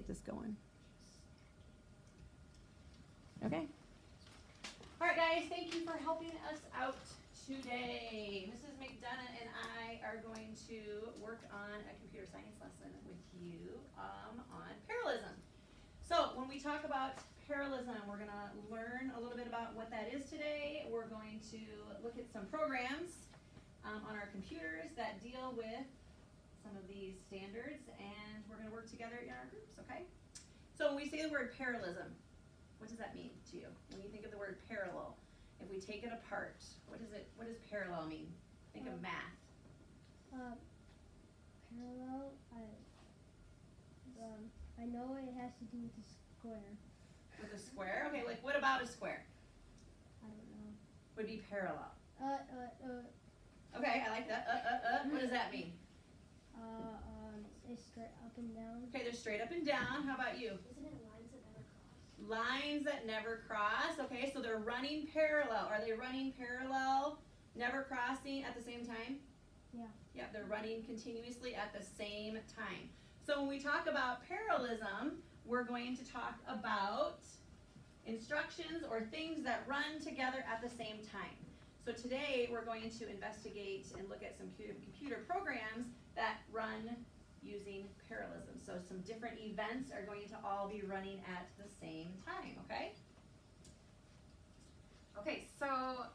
this going. Okay. All right, guys, thank you for helping us out today. Mrs. McDonough and I are going to work on a computer science lesson with you on parallelism. So when we talk about parallelism, we're going to learn a little bit about what that is today. We're going to look at some programs on our computers that deal with some of these standards, and we're going to work together in our groups, okay? So when we say the word parallelism, what does that mean to you? When you think of the word parallel, if we take it apart, what does parallel mean? Think of math. Parallel, I know it has to do with the square. With a square? Okay, like what about a square? I don't know. Would be parallel. Okay, I like that. What does that mean? It's straight up and down. Okay, they're straight up and down. How about you? Isn't it lines that never cross? Lines that never cross. Okay, so they're running parallel. Are they running parallel, never crossing at the same time? Yeah. Yeah, they're running continuously at the same time. So when we talk about parallelism, we're going to talk about instructions or things that run together at the same time. So today we're going to investigate and look at some computer programs that run using parallelism. So some different events are going to all be running at the same time, okay? Okay, so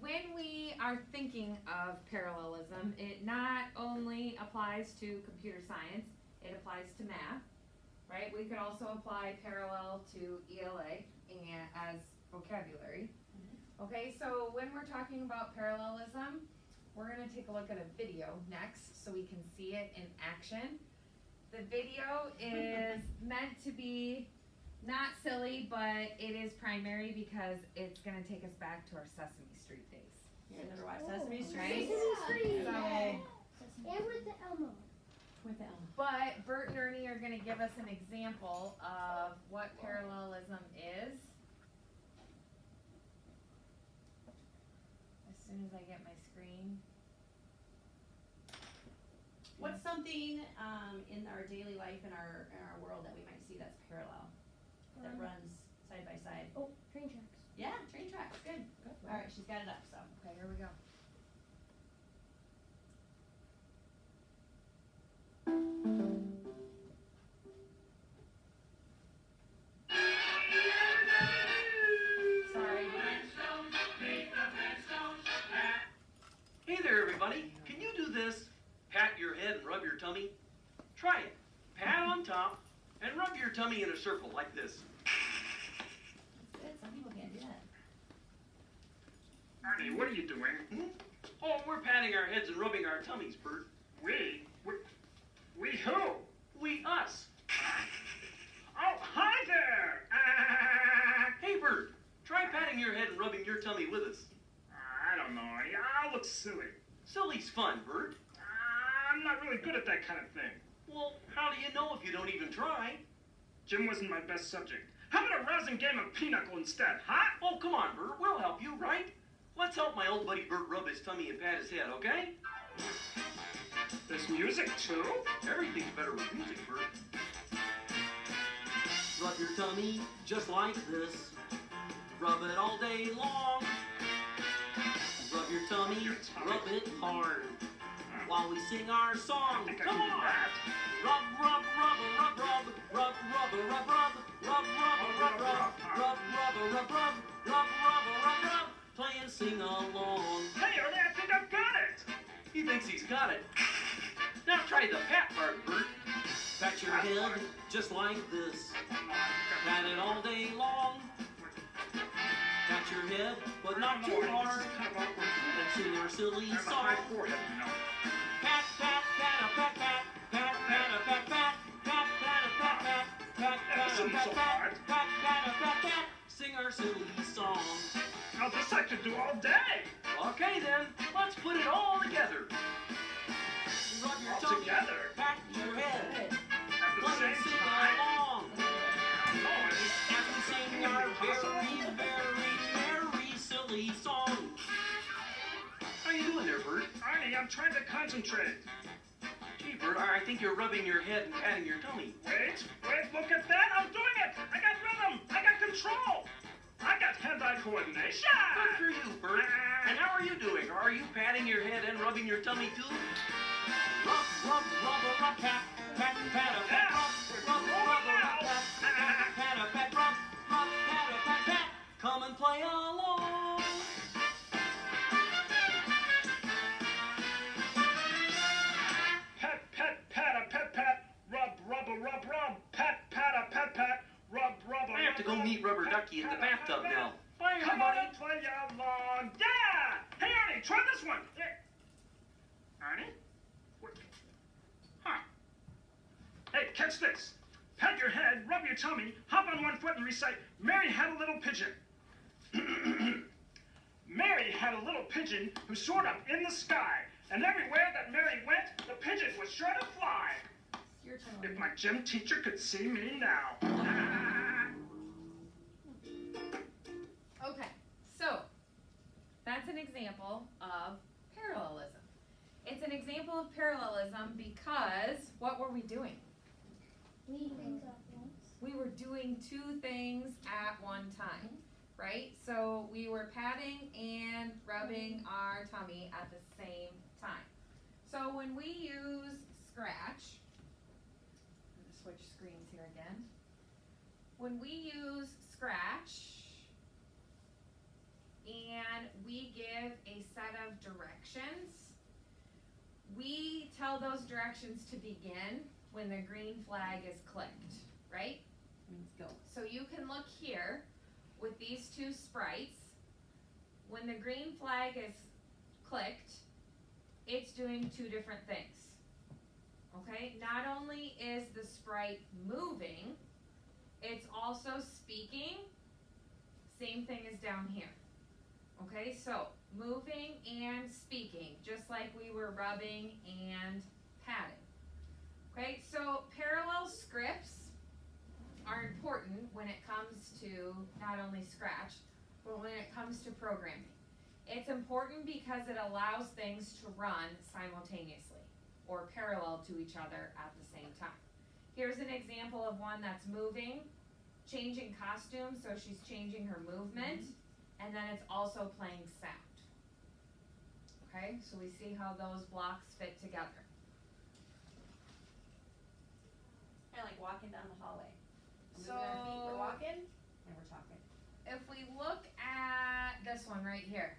when we are thinking of parallelism, it not only applies to computer science, it applies to math, right? We could also apply parallel to ELA and as vocabulary. Okay, so when we're talking about parallelism, we're going to take a look at a video next so we can see it in action. The video is meant to be not silly, but it is primary because it's going to take us back to our Sesame Street days. You guys ever watch Sesame Street? Sesame Street. So, And with the Elmo. with Elmo. But Bert and Ernie are going to give us an example of what parallelism is. As soon as I get my screen. What's something in our daily life, in our world that we might see that's parallel, that runs side by side? Oh, train tracks. Yeah, train tracks, good. All right, she's got it up, so. Okay, here we go. Sorry. Hey there, everybody. Can you do this? Pat your head and rub your tummy. Try it. Pat on top and rub your tummy in a circle like this. That's good, some people can't do that. Ernie, what are you doing? Oh, we're patting our heads and rubbing our tummies, Bert. We who? We, us. Oh, hi there! Hey, Bert. Try patting your head and rubbing your tummy with us. I don't know, Ernie. I'll look silly. Silly's fun, Bert. I'm not really good at that kind of thing. Well, how do you know if you don't even try? Gym wasn't my best subject. How about a rousing game of pinochle instead, huh? Oh, come on, Bert. We'll help you, right? Let's help my old buddy Bert rub his tummy and pat his head, okay? There's music, too? Everything's better with music, Bert. Rub your tummy just like this. Rub it all day long. Rub your tummy, rub it hard. While we sing our song. I think I Come can do on! that. Rub, rub, rub, rub, rub, rub, rub, rub, rub, rub, rub, rub, rub, rub, rub, rub, rub, rub, rub, rub, play and sing along. Hey, Ernie, I think I've got it! He thinks he's got it. Now try the pat part, Bert. Pat your head just like this. Pat it all day long. Pat your head, but not too hard. And sing our silly I have a song. high forehead, you know. Pat, pat, pat, a pat, pat, pat, pat, a pat, pat, pat, pat, a pat, pat, pat, pat, a pat, pat, pat, pat, a pat, pat. Sing our silly song. Now this I could do all day! Okay then, let's put it all together. Rub your All tummy, together? pat your head, At the play and same sing time? along. No, Ernie. As we sing our very, very, very silly song. How you doing there, Bert? Ernie, I'm trying to concentrate. Gee, Bert, I think you're rubbing your head and patting your tummy. Wait, look at that! I'm doing it! I got rhythm! I got control! I got hand-eye coordination! Good for you, Bert. And how are you doing? Are you patting your head and rubbing your tummy too? Rub, rub, rub, rub, pat, pat, pat, a pat, rub, rub, rub, rub, pat, pat, a pat, rub, rub, pat, a pat, pat. Come and play along. Pat, pat, pat, a pat, pat. Rub, rub, a rub, rub. Pat, pat, a pat, pat. Rub, rub, a I have to go rub, meet Rubber Ducky in the bathtub now. Bye, Come on everybody. and play along. Yeah! Hey, Arnie, try this one. Here. Arnie? What? Huh. Hey, catch this. Pat your head, rub your tummy, hop on one foot and recite, Mary had a little pigeon. Mary had a little pigeon who soared up in the sky, and everywhere that Mary went, the pigeon was sure to fly. It's your turn. If my gym teacher could see me now. Okay, so that's an example of parallelism. It's an example of parallelism because what were we doing? We were doing two things at one time, right? So we were patting and rubbing our tummy at the same time. So when we use scratch, I'm gonna switch screens here again. When we use scratch and we give a set of directions, we tell those directions to begin when the green flag is clicked, right? Means go. So you can look here with these two sprites. When the green flag is clicked, it's doing two different things. Okay, not only is the sprite moving, it's also speaking. Same thing as down here. Okay, so moving and speaking, just like we were rubbing and patting. Okay, so parallel scripts are important when it comes to not only Scratch, but when it comes to programming. It's important because it allows things to run simultaneously or parallel to each other at the same time. Here's an example of one that's moving, changing costume, so she's changing her movement, and then it's also playing sound. Okay, so we see how those blocks fit together. Kind of like walking down the hallway. We're moving our feet, we're walking, and we're talking. If we look at this one right here,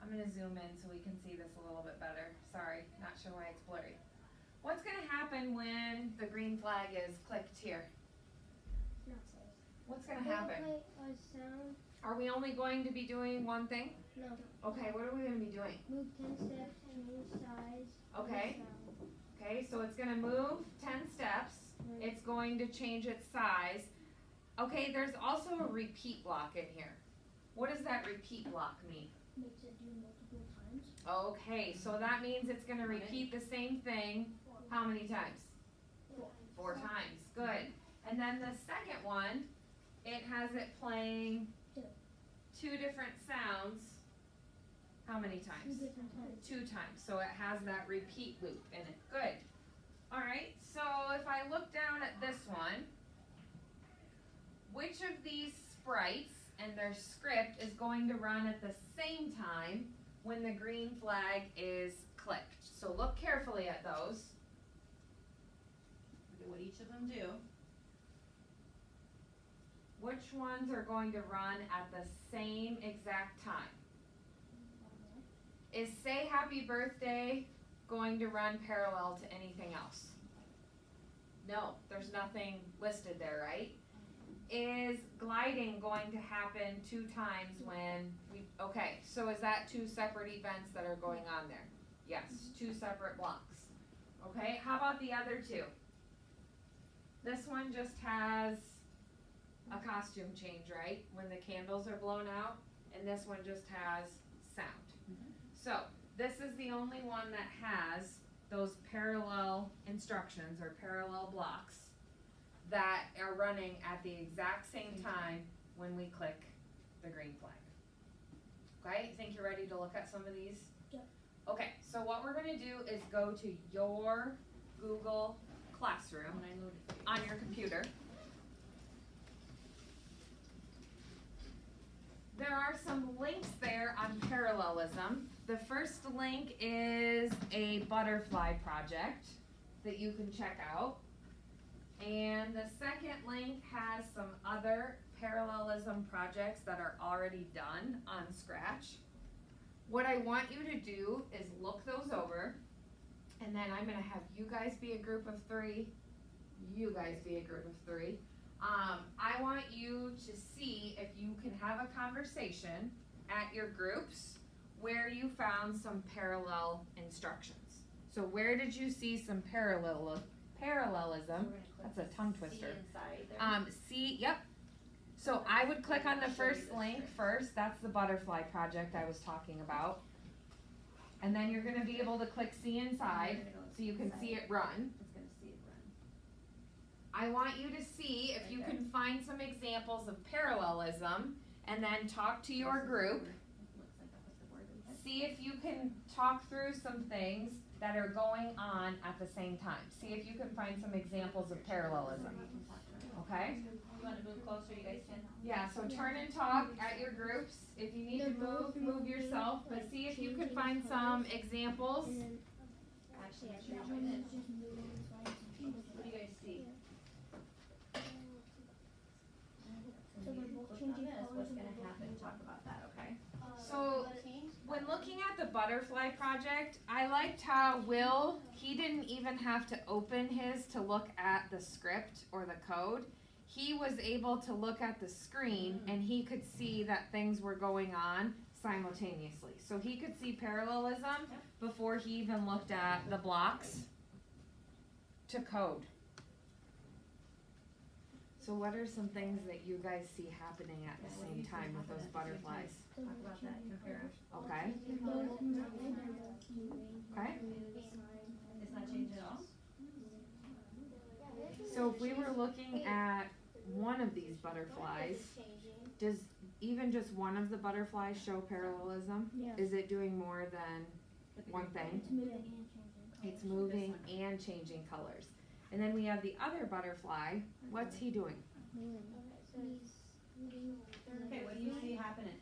I'm gonna zoom in so we can see this a little bit better. Sorry, not sure why it's blurry. What's gonna happen when the green flag is clicked here? What's gonna happen? Play a sound. Are we only going to be doing one thing? No. Okay, what are we gonna be doing? Move 10 steps, change size. Okay. Sound. Okay, so it's gonna move 10 steps. It's going to change its size. Okay, there's also a repeat block in here. What does that repeat block mean? Makes it do multiple times. Okay, so that means it's gonna repeat the same thing how many times? 4 times, good. And then the second one, it has it playing 2 different sounds, how many times? 2 different times. 2 times, so it has that repeat loop in it, good. Alright, so if I look down at this one, which of these sprites and their script is going to run at the same time when the green flag is clicked? So look carefully at those. Look at what each of them do. Which ones are going to run at the same exact time? Is Say Happy Birthday going to run parallel to anything else? No, there's nothing listed there, right? Is gliding going to happen 2 times when we, okay, so is that 2 separate events that are going on there? Yes, 2 separate blocks. Okay, how about the other 2? This one just has a costume change, right? When the candles are blown out, and this one just has sound. So, this is the only one that has those parallel instructions or parallel blocks that are running at the exact same time when we click the green flag. Okay, you think you're ready to look at some of these? Yep. Okay, so what we're gonna do is go to your Google Classroom When I moved it. on your computer. There are some links there on parallelism. The first link is a butterfly project that you can check out. And the second link has some other parallelism projects that are already done on Scratch. What I want you to do is look those over, and then I'm gonna have you guys be a group of 3, you guys be a group of 3. I want you to see if you can have a conversation at your groups where you found some parallel instructions. So where did you see some parallelism? So we're gonna click That's a tongue C twister. inside there. See, yep. So I would click on the first link first, that's the butterfly project I was talking about. And then you're gonna be able to click see inside, so you can see it run. It's gonna see it run. I want you to see if you can find some examples of parallelism, and then talk to your group. Looks like that was the word we had. See if you can talk through some things that are going on at the same time. See if you can find some examples of parallelism, okay? You wanna move closer, you guys can? Yeah, so turn and talk at your groups. If you need to move yourself, but see if you can find some examples. And then Actually, yeah, make sure that you one join is in. just moving its legs. What do you guys see? So they're both Click on changing this, colors what's and gonna they're both happen, moving. talk about that, okay? So, when looking at the butterfly project, I liked how Will, he didn't even have to open his to look at the script or the code. He was able to look at the screen and he could see that things were going on simultaneously. So he could see parallelism before he even looked at the blocks to code. So what are some things that you guys see happening at the same time with those butterflies? Talk about that, compare. Okay, They're both moving, they're both moving. okay. It's not changing at all? So if we were looking at one of these butterflies, does even just one of the butterflies show parallelism? Yeah. Is it doing more than one thing? It's moving and changing. It's moving and changing colors. And then we have the other butterfly, what's he doing? Moving. Okay, what do you see happening?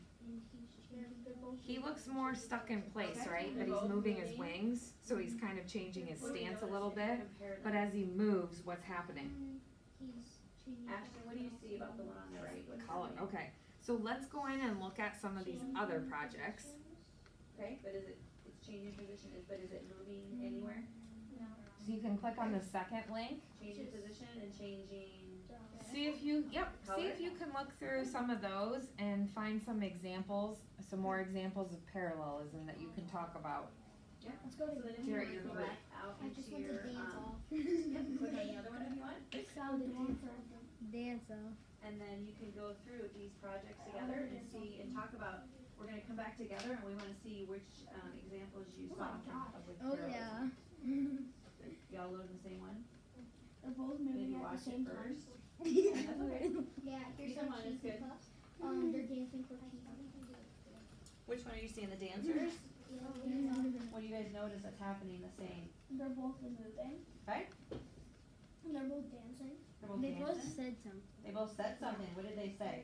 He looks more stuck in place, right? But he's moving his wings, so he's kind of changing his stance a little bit. Compare But them. as he moves, what's happening? Ashley, what do you see about the one on the right? What's Color, happening? okay. So let's go in and look at some of these other projects. Okay, but is it's changing position, but is it moving anywhere? So you can click on the second link. Changing position and changing, See if you, see if you can look through some of those and find some examples, some more examples of parallelism that you can talk about. Let's go so to then if Here you at your go group. back out I just into want to your, dance off. yep, click on the other one if you want. Dance off. And then you can go through these projects together and see, and talk about, we're gonna come back together and we wanna see which, examples you saw from, of with Oh parallelism. yeah. Y'all load the same one? They're both Maybe moving at the watch it same time. first. That's okay. Yeah, here's Come some on, it's cheesy good. puffs. They're dancing for cheesy. Which one are you seeing, the dancers? What do you guys notice that's happening the same? They're both moving. Okay. And they're both dancing. They're both dancing? said something. They both said something, what did they say?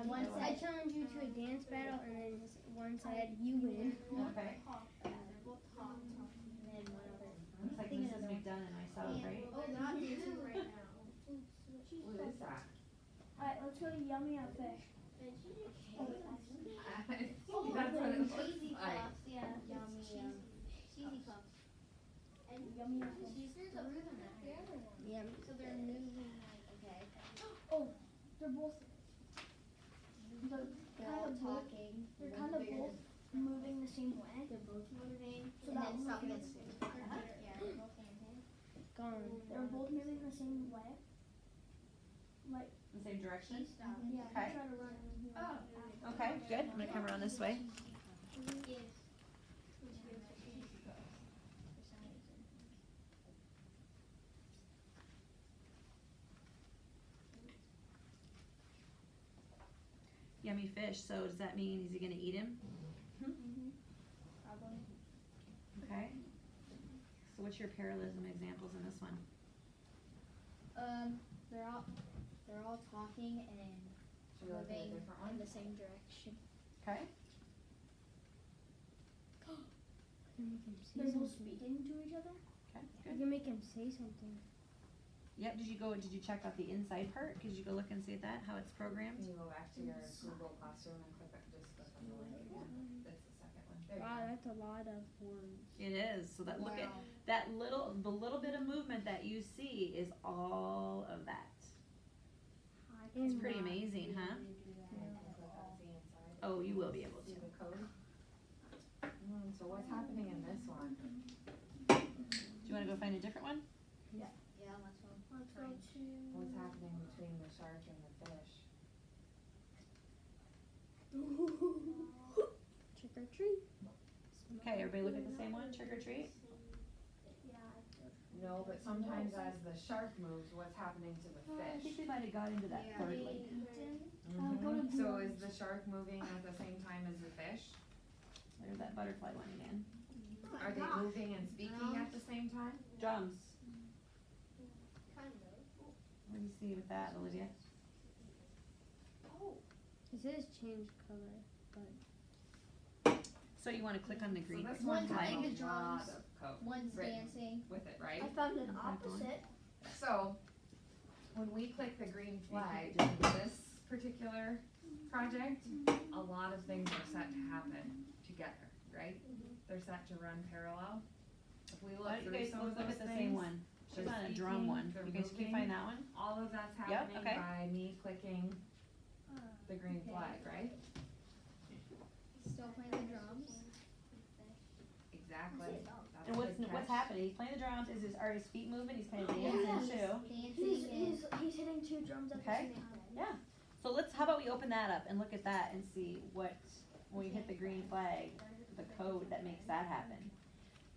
One said, I challenge you to a dance battle, and then one said, you win. Okay. Looks like Mrs. McDonough and myself, right? Oh, not dancing right now. What is that? Alright, let's go to Yummy on Fish. That's what it looks like. Yeah, yummy, cheesy puffs. And Yummy on Fish. Yeah. So they're moving like, okay. Oh, they're both. They're They're kind all of both. talking. They're kind of both moving the same way. They're both moving. So And that then one stop can- and spin. Yeah, they're both dancing. Gone. They're both moving the same way. Like, The same direction? yeah, Okay. try to run. Okay, good, I'm gonna come around this way. Yummy fish, so does that mean, is he gonna eat him? Okay, so So what's your parallelism examples in this one? They're all talking and Should we look at a moving different in one? the same direction. Okay. They're both speaking to each other? Okay, You good. can make him say something. Yep, did you check out the inside part? Did you go look and see at that, how it's programmed? Can you go back to your Google Classroom and click on, just click on the link again? That's the second one. There you Wow, go. that's a lot of words. It is, so that, look at, Wow. the little bit of movement that you see is all of that. It's pretty amazing, huh? And click on see inside. Oh, you will be able See to. the code? So what's happening in this one? Do you wanna go find a different one? Yeah, let's go. Let's go to. What's happening between the shark and the fish? Trick or treat. Okay, everybody look at the same one, trick or treat? No, but sometimes as the shark moves, what's happening to the I fish? think we might have got into that Yeah. third link. Mhm. So is the shark moving at the same time as the fish? There's that butterfly one again. Are they moving and speaking at the same time? Drums, Kind of. what do you see with that, Olivia? It says change color, So you wanna click on the So green? this one One's has playing a the lot drums. of code One's written dancing. with it, right? found an opposite. So, when we click the green flag in this particular project, a lot of things are set to happen together, right? They're set to run parallel. If we Why look don't you through guys some look of at those the same things, one? She's they're on a drum speaking, one. they're You guys can moving. find that one? all of that's Yep, happening okay. by me clicking the green Okay. flag, right? Still playing the drums. Exactly. That's And a what's good what's catch. happening? He's playing the drums. Are his feet moving? He's kind of Yeah, dancing he's too. dancing and he's hitting two drums at Okay. the same time. Yeah. So how about we open that up and look at that and see what, when we hit the green flag, the code that makes that happen.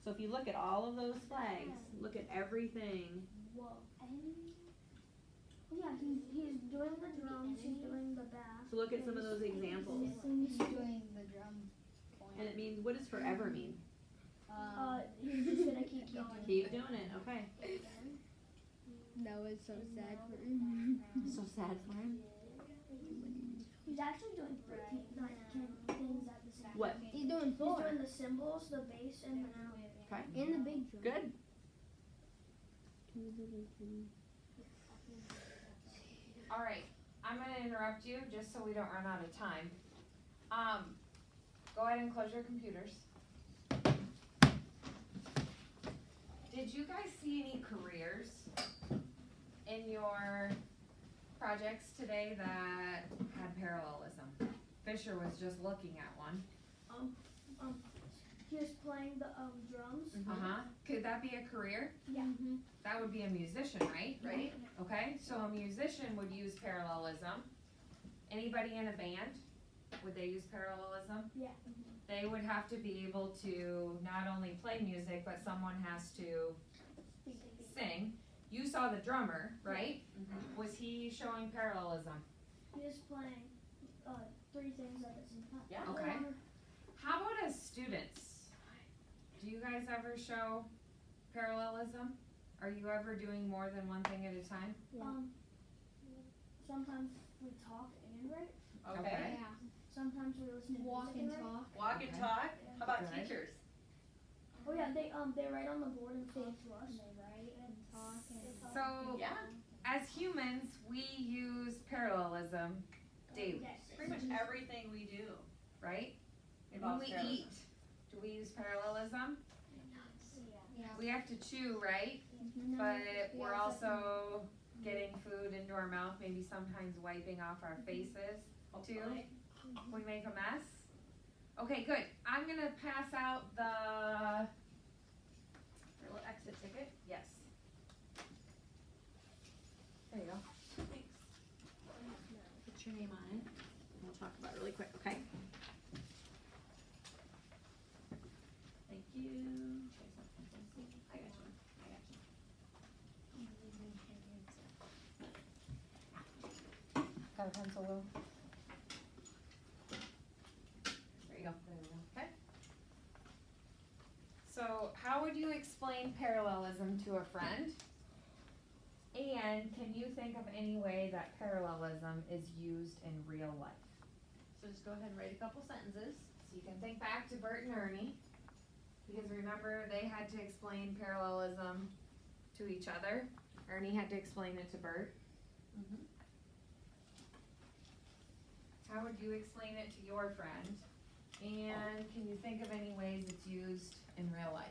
So if you look at all of those flags, look at everything. Whoa. Yeah, he's doing the drums, he's doing the bass. So look at some of those examples. he's doing the drum point. And it means, what does forever mean? He's just gonna keep going. Keep doing it, okay. That was so sad for him. So sad for him. He's actually doing 13 things at the same time. What? He's doing four. He's doing the cymbals, the bass, and the note. Okay. And the big drum. Good. All right, I'm gonna interrupt you just so we don't run out of time. Go ahead and close your computers. Did you guys see any careers in your projects today that had parallelism? Fisher was just looking at one. He was playing the drums. Uh-huh. Could that be a career? Yeah. That would be a musician, right? Right. Okay, so a musician would use parallelism. Anybody in a band, would they use parallelism? Yeah. They would have to be able to not only play music, but someone has to sing. You saw the drummer, right? Was he showing parallelism? He was playing three things at the same time. Yeah. Okay. How about as students? Do you guys ever show parallelism? Are you ever doing more than one thing at a time? Sometimes we talk and write. Okay. Yeah. Sometimes we listen to Walk music and write. talk. Walk and talk. How about Good. teachers? Oh yeah, they write on the board and say it to us. And they write and talk and So, Yeah. as humans, we use parallelism daily, Yes. Pretty much everything we do right? When involves we parallelism. eat, do we use parallelism? yeah. We have to chew, right? No. But we're also getting food into our mouth, maybe sometimes wiping off our faces too. Hopefully. We make a mess. Okay, good. I'm gonna pass out the Your little exit ticket. yes. There you go. Thanks. Put your name on it. We'll talk about it really quick, okay? Thank you. I got you. Got a pencil, Will? There you go. There we go. Okay. So, So how would you explain parallelism to a friend? And can you think of any way that parallelism is used in real life? So just go ahead and write a couple sentences. So you can think back to Bert and Ernie, because remember they had to explain parallelism to each other. Ernie had to explain it to Bert. Mm-hmm. How would you explain it to your friend? And can you think of any ways it's used in real life?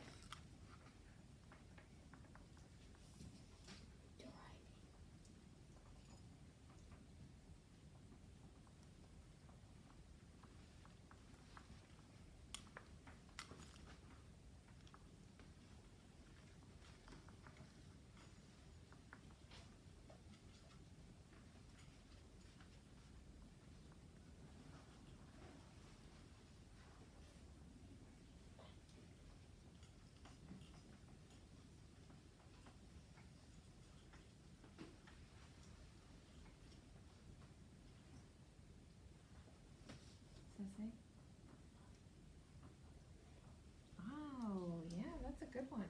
Oh, yeah, that's a good one.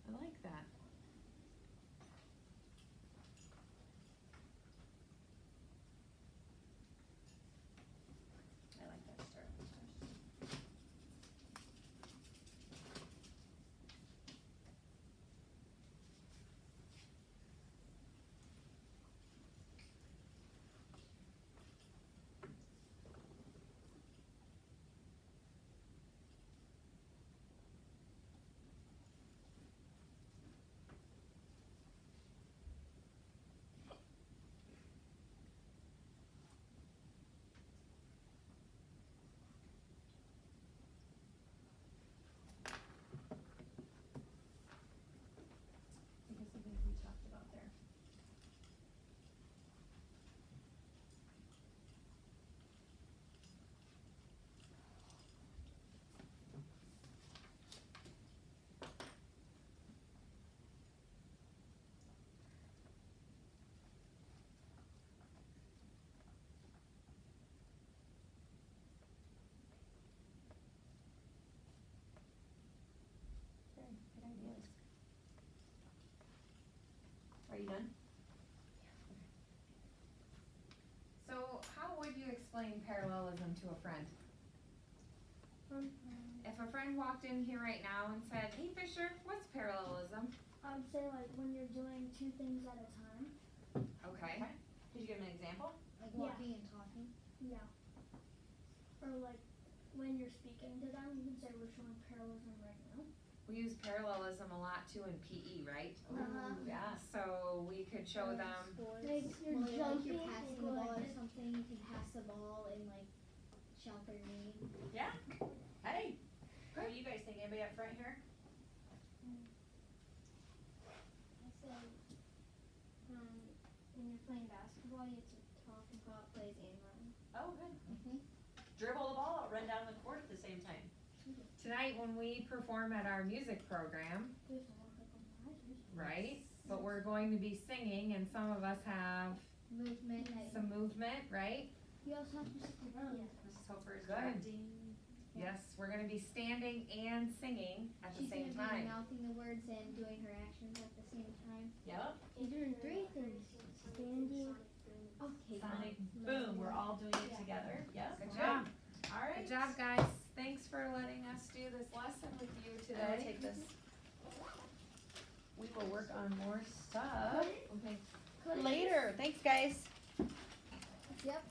I like that. I like that start. Think of something we talked about there. Okay, good ideas. Are you done? So how would you explain parallelism to a friend? If a friend walked in here right now and said, "Hey Fisher, what's parallelism?" I'd say like when you're doing two things at a time. Okay. Could you give an example? Like Yeah. walking and talking. Yeah. Or like when you're speaking to them, you can say we're showing parallelism right now. We use parallelism a lot too in PE, right? Uh-huh. Ooh, yeah. So we could show Or them. sports. Like you're Well, like jumping, you're you passing go the like ball or this. something, you can pass the ball and like shout their name. Yeah? Hey, what do you guys think? Anybody up front here? I say, when you're playing basketball, you have to talk about plays and run. Oh, good. Mhm. Dribble the ball, run down the court at the same time. Tonight when we perform at our music program, We have to walk up on the risers. right? But we're going to be singing and some of us have Movement. Like, some movement, right? You also have to stick around. Mrs. Hofer is Good. directing. Yes, we're gonna be standing and singing at the she's same gonna be time. mouthing the words and doing her actions at the same time. Yep. You're doing three things. Standing. Okay. Sonic boom, we're all doing it together. Yep. Good job. All right. Good job, guys. Thanks for letting us do this lesson with you And I'll today. take this. We will work on more stuff. Okay. Could it Later. Thanks, guys. Yep.